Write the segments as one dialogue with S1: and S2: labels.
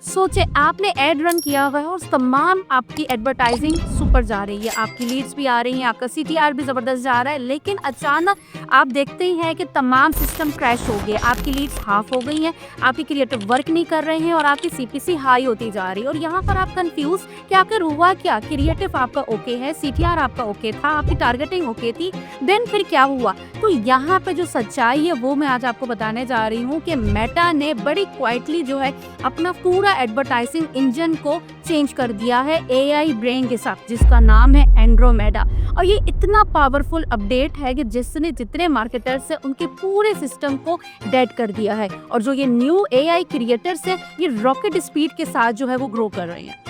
S1: सोचे आपने ad run किया हुआ है और तमाम आपकी एडवर्टाइजिंग सुपर जा रही है, आपकी लीड्स भी आ रही हैं, आपका सीटीआर भी ज़बरदस्त जा रहा है, लेकिन अचानक आप देखते ही हैं कि तमाम सिस्टम क्रैश हो गए, आपकी लीड्स हाफ हो गई हैं, आपकी क्रिएटिव वर्क नहीं कर रहे हैं और आपकी सीपीसी हाई होती जा रही है। और यहाँ पर आप कंफ्यूज कि आखिर हुआ क्या? क्रिएटिव आपका ओके है, सीटीआर आपका ओके था, आपकी टारगेटिंग ओके थी, देन फिर क्या हुआ? तो यहाँ पे जो सच्चाई है वो मैं आज आपको बताने जा रही हूँ कि मेटा ने बड़ी क्वाइटली जो है अपना पूरा एडवर्टाइजिंग इंजन को चेंज कर दिया है एआई ब्रेन के साथ, जिसका नाम है एंड्रोमेडा। और ये इतना पावरफुल अपडेट है कि जिसने जितने मार्केटर्स है उनके पूरे सिस्टम को डेड कर दिया है। और जो ये न्यू एआई क्रिएटर्स है ये रॉकेट स्पीड के साथ जो है वो ग्रो कर रहे हैं।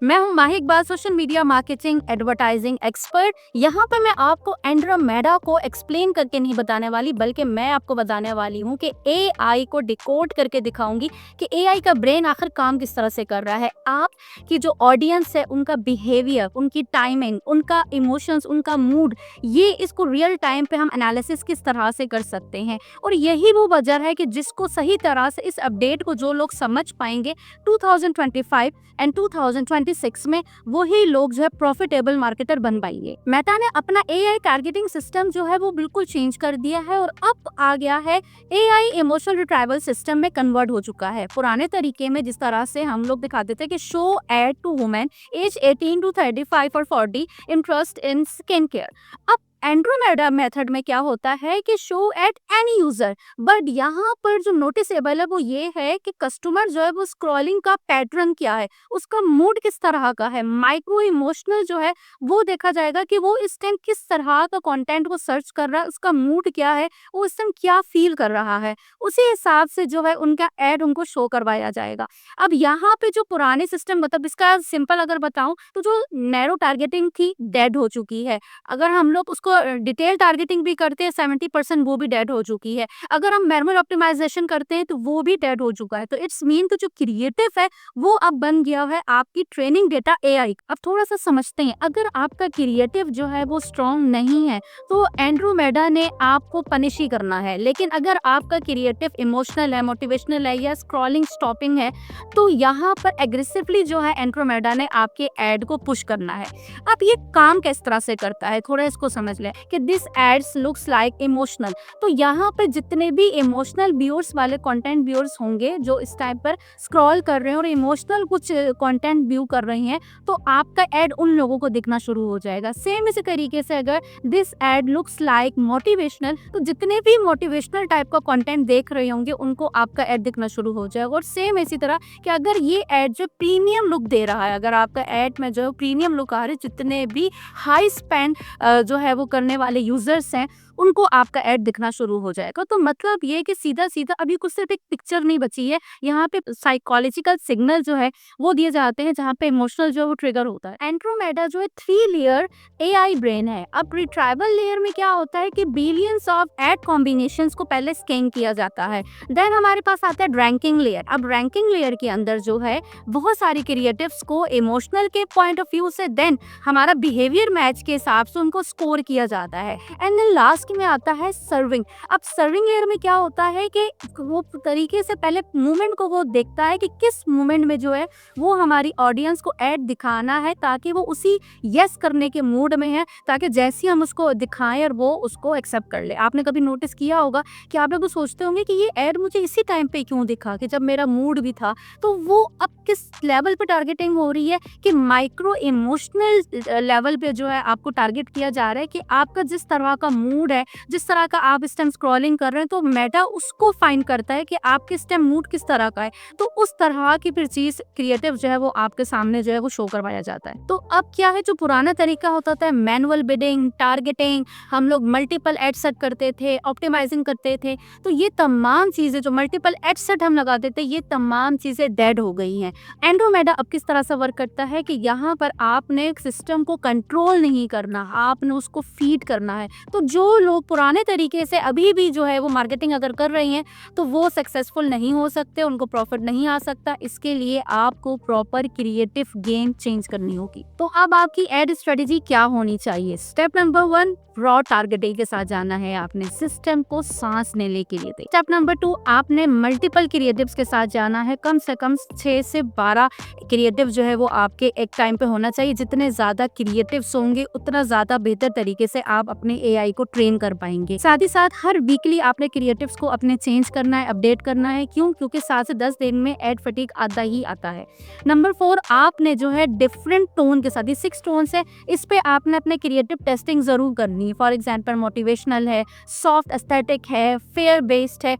S1: मैं हूं Mahi Iqbal, social media marketing advertising expert. यहाँ पे मैं आपको एंड्रोमेडा को एक्सप्लेन करके नहीं बताने वाली, बल्कि मैं आपको बताने वाली हूँ कि एआई को डिकोड करके दिखाऊंगी कि एआई का ब्रेन आखिर काम किस तरह से कर रहा है। आपकी जो ऑडियंस है उनका बिहेवियर, उनकी टाइमिंग, उनका इमोशंस, उनका मूड, ये इसको रियल टाइम पे हम एनालिसिस किस तरह से कर सकते हैं। और यही वो वजह है कि जिसको सही तरह से इस अपडेट को जो लोग समझ पाएंगे 2025 एंड 2026 में, वही लोग जो है प्रॉफिटेबल मार्केटर बन पाएंगे। मेटा ने अपना एआई टारगेटिंग सिस्टम जो है वो बिल्कुल चेंज कर दिया है और अब आ गया है एआई इमोशनल रिट्राइवल सिस्टम में कन्वर्ट हो चुका है। पुराने तरीके में जिस तरह से हम लोग दिखाते थे कि show ad to women age 18 to 35 और 40 इंटरेस्ट इन स्किन केयर, अब एंड्रोमेडा मेथड में क्या होता है कि show at any user, but यहाँ पर जो नोटिसेबल है वो ये है कि कस्टमर जो है वो स्क्रॉलिंग का पैटर्न क्या है, उसका मूड किस तरह का है, माइक्रो इमोशनल जो है वो देखा जाएगा कि वो इस टाइम किस तरह का कंटेंट को सर्च कर रहा है, उसका मूड क्या है, वो इस टाइम क्या फील कर रहा है, उसी हिसाब से जो है उनका एड उनको शो करवाया जाएगा। अब यहाँ पे जो पुराने सिस्टम, मतलब इसका सिंपल अगर बताऊं तो जो नैरो टारगेटिंग थी डेड हो चुकी है। अगर हम लोग उसको डिटेल टारगेटिंग भी करते हैं 70% वो भी डेड हो चुकी है। अगर हम मैनुअल ऑप्टिमाइजेशन करते हैं तो वो भी डेड हो चुका है। तो इट्स मीन तो जो क्रिएटिव है वो अब बन गया है आपकी ट्रेनिंग डेटा एआई। अब थोड़ा सा समझते हैं, अगर आपका क्रिएटिव जो है वो स्ट्रॉन्ग नहीं है तो एंड्रोमेडा ने आपको पनिश ही करना है। लेकिन अगर आपका क्रिएटिव इमोशनल है, मोटिवेशनल है या स्क्रॉलिंग स्टॉपिंग है, तो यहाँ पर एग्रेसिवली जो है एंड्रोमेडा ने आपके एड को पुश करना है। अब ये काम किस तरह से करता है, थोड़ा इसको समझ लें कि this ads looks like emotional. तो यहाँ पे जितने भी इमोशनल व्यूअर्स वाले कंटेंट व्यूअर्स होंगे जो इस टाइम पर स्क्रॉल कर रहे हैं और इमोशनल कुछ कंटेंट व्यू कर रहे हैं, तो आपका एड उन लोगों को दिखना शुरू हो जाएगा। सेम इसी तरीके से अगर this ad looks like motivational, तो जितने भी मोटिवेशनल टाइप का कंटेंट देख रहे होंगे उनको आपका एड दिखना शुरू हो जाएगा। और सेम इसी तरह कि अगर ये एड जो प्रीमियम लुक दे रहा है, अगर आपका एड में जो प्रीमियम लुक आ रहा है, जितने भी हाई स्पेंड जो है वो करने वाले यूजर्स हैं उनको आपका ऐड दिखना शुरू हो जाएगा। तो मतलब ये कि सीधा सीधा अभी कुछ सिर्फ एक पिक्चर नहीं बची है, यहाँ पे साइकोलॉजिकल सिग्नल जो है वो दिए जाते हैं जहाँ पे इमोशनल जो है वो ट्रिगर होता है। एंड्रोमेडा जो है 3 लेयर एआई ब्रेन है। अब रिट्राइवल लेयर में क्या होता है कि बिलियंस ऑफ एड कॉम्बिनेशंस को पहले स्कैन किया जाता है। देन हमारे पास आता है रैंकिंग लेयर। अब रैंकिंग लेयर के अंदर जो है बहुत सारी क्रिएटिव्स को इमोशनल के पॉइंट ऑफ व्यू से, देन हमारा बिहेवियर मैच के हिसाब से उनको स्कोर किया जाता है। एंड देन लास्ट में आता है सर्विंग। अब सर्विंग लेयर में क्या होता है कि वो तरीके से पहले मूवमेंट को वो देखता है कि किस मूवमेंट में जो है वो हमारी ऑडियंस को ऐड दिखाना है, ताकि वो उसी यस करने के मूड में है, ताकि जैसे हम उसको दिखाएं और वो उसको एक्सेप्ट कर ले। आपने कभी नोटिस किया होगा कि आप लोग सोचते होंगे कि ये ऐड मुझे इसी टाइम पे क्यों दिखा, कि जब मेरा मूड भी था। तो वो अब किस लेवल पे टारगेटिंग हो रही है कि माइक्रो इमोशनल लेवल पे जो है आपको टारगेट किया जा रहा है कि आपका जिस तरह का मूड है, जिस तरह का आप इस टाइम स्क्रॉलिंग कर रहे हैं, तो मेटा उसको फाइंड करता है कि आपके इस टाइम मूड किस तरह का है। तो उस तरह की फिर चीज क्रिएटिव जो है वो आपके सामने जो है वो शो करवाया जाता है। तो अब क्या है, जो पुराना तरीका होता था मैनुअल बिडिंग, टारगेटिंग, हम लोग मल्टीपल एड सेट करते थे, ऑप्टिमाइजिंग करते थे, तो ये तमाम चीजें जो मल्टीपल एड सेट हम लगाते थे, ये तमाम चीजें डेड हो गई हैं। एंड्रोमेडा अब किस तरह से वर्क करता है कि यहाँ पर आपने सिस्टम को कंट्रोल नहीं करना, आपने उसको फीड करना है। तो जो लोग पुराने तरीके से अभी भी जो है वो मार्केटिंग अगर कर रहे हैं तो वो सक्सेसफुल नहीं हो सकते, उनको प्रॉफिट नहीं आ सकता। इसके लिए आपको प्रॉपर क्रिएटिव गेम चेंज करनी होगी। तो अब आपकी एड स्ट्रेटेजी क्या होनी चाहिए? स्टेप नंबर 1, रॉ टारगेटिंग के साथ जाना है आपने, सिस्टम को सांस लेने के लिए। स्टेप नंबर 2, आपने मल्टीपल क्रिएटिव्स के साथ जाना है। कम से कम 6 से 12 क्रिएटिव जो है वो आपके एक टाइम पे होना चाहिए। जितने ज्यादा क्रिएटिव्स होंगे उतना ज्यादा बेहतर तरीके से आप अपने एआई को ट्रेन कर पाएंगे। साथ ही साथ हर वीकली आपने क्रिएटिव्स को अपने चेंज करना है, अपडेट करना है। क्यों? क्योंकि 7 से 10 दिन में एड फटीग आता ही आता है। नंबर 4, आपने जो है डिफरेंट टोन के साथ, ये 6 टोन्स है, इस पे आपने अपने क्रिएटिव टेस्टिंग जरूर करनी है। फॉर एग्जाम्पल मोटिवेशनल है, सॉफ्ट एस्थेटिक है, फेयर बेस्ड है,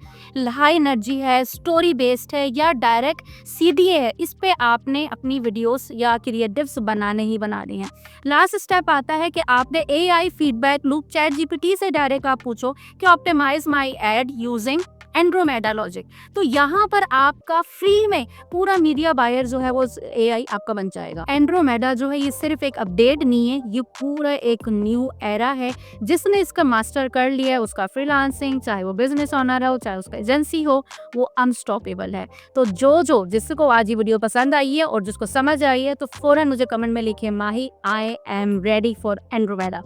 S1: हाई एनर्जी है, स्टोरी बेस्ड है या डायरेक्ट सीडीए है। इस पे आपने अपनी वीडियोस या क्रिएटिव्स बनाने ही बनाने हैं। लास्ट स्टेप आता है कि आपने AI feedback loop, ChatGPT से डायरेक्ट आप पूछो कि optimise my ad using Andromeda logic. तो यहाँ पर आपका फ्री में पूरा मीडिया बायर जो है वो एआई आपका बन जाएगा। एंड्रोमेडा जो है ये सिर्फ एक अपडेट नहीं है, ये पूरा एक न्यू एरा है। जिसने इसका मास्टर कर लिया है उसका फ्रीलांसिंग, चाहे वो बिजनेस ओनर हो चाहे उसका एजेंसी हो, वो अनस्टॉपेबल है। तो जो जिसको आज ये वीडियो पसंद आई है और जिसको समझ आई है तो फौरन मुझे कमेंट में लिखिए, Mahi I am ready for Andromeda.